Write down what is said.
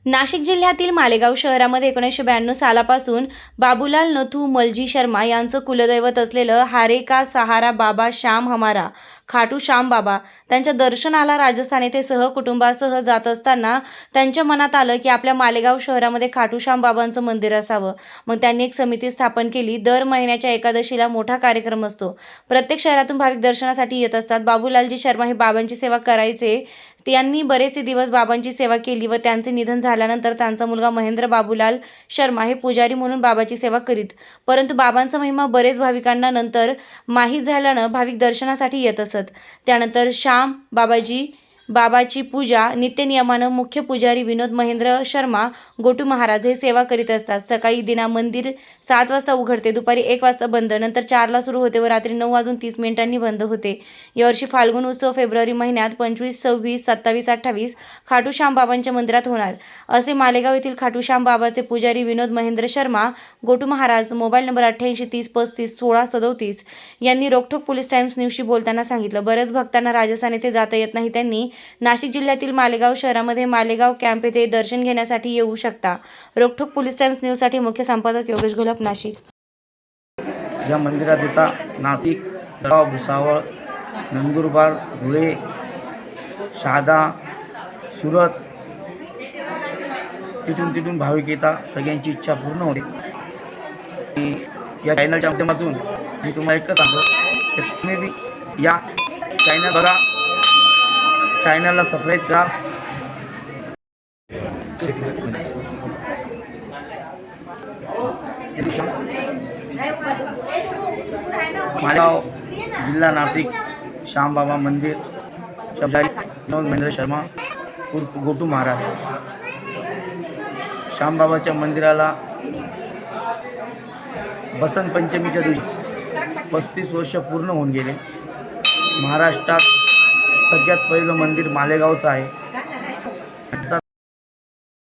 नाशिक जिल्ह्यातील मालेगाव शहरामध्ये 1992 सालापासून बाबूलाल नथू मलजी शर्मा यांचं कुलदैवत असलेलं हारे का सहारा बाबा श्याम हमारा खाटू श्याम बाबा त्यांच्या दर्शनाला राजस्थान येथे सहकुटुंबासह जात असताना त्यांच्या मनात आलं की आपल्या मालेगाव शहरामध्ये खाटू श्याम बाबांचं मंदिर असावं। मग त्यांनी एक समिती स्थापन केली। दर महिन्याच्या एकादशीला मोठा कार्यक्रम असतो। प्रत्येक शहरातून भाविक दर्शनासाठी येत असतात। बाबूलालजी शर्मा हे बाबांची सेवा करायचे। त्यांनी बरेचसे दिवस बाबांची सेवा केली व त्यांचे निधन झाल्यानंतर त्यांचा मुलगा महेंद्र बाबूलाल शर्मा हे पुजारी म्हणून बाबाची सेवा करीत। परंतु बाबांचा महिमा बरेच भाविकांना नंतर माहीत झाल्यानं भाविक दर्शनासाठी येत असत। त्यानंतर श्याम बाबाची पूजा नित्यनियमानं मुख्य पुजारी विनोद महेंद्र शर्मा गोटू महाराज हे सेवा करीत असतात। सकाळी दिना मंदिर 7 वाजता उघडते, दुपारी 1 वाजता बंद, नंतर 4 ला सुरू होते व रात्री 9:30 बंद होते। यावर्षी फाल्गुन उत्सव फेब्रुवारी महिन्यात 25, 26, 27, 28 खाटू श्याम बाबांच्या मंदिरात होणार असे मालेगाव येथील खाटू श्याम बाबाचे पुजारी विनोद महेंद्र शर्मा गोटू महाराज मोबाईल नंबर 88 30 35 16 37 यांनी रोकठोक पोलीस टाइम्स न्यूजशी बोलताना सांगितलं। बरेच भक्तांना राजस्थान येथे जाता येत नाही, त्यांनी नाशिक जिल्ह्यातील मालेगाव शहरामध्ये मालेगाव कॅम्प येथे दर्शन घेण्यासाठी येऊ शकता। रोकठोक पोलीस टाइम्स न्यूजसाठी मुख्य संपादक योगेश घोलप, नाशिक। या मंदिरात येतात नाशिक, जळगाव, भुसावळ, नंदुरबार, धुळे, शहादा, सुरत, तिथून भाविक येतात। सगळ्यांची इच्छा पूर्ण होते। या चॅनलच्या माध्यमातून मी तुम्हाला एकच सांगतो की तुम्ही बी या चॅनल बघा, चॅनलला सबस्क्राईब करा। मालेगाव जिल्हा नाशिक श्यामबाबा मंदिर, पुजारी विनोद महेंद्र शर्मा उर्फ गोटू महाराज। श्यामबाबाच्या मंदिराला बसंत पंचमीच्या दिवशी 35 वर्ष पूर्ण होऊन गेले। महाराष्ट्रात सगळ्यात पहिलं मंदिर मालेगावचं आहे।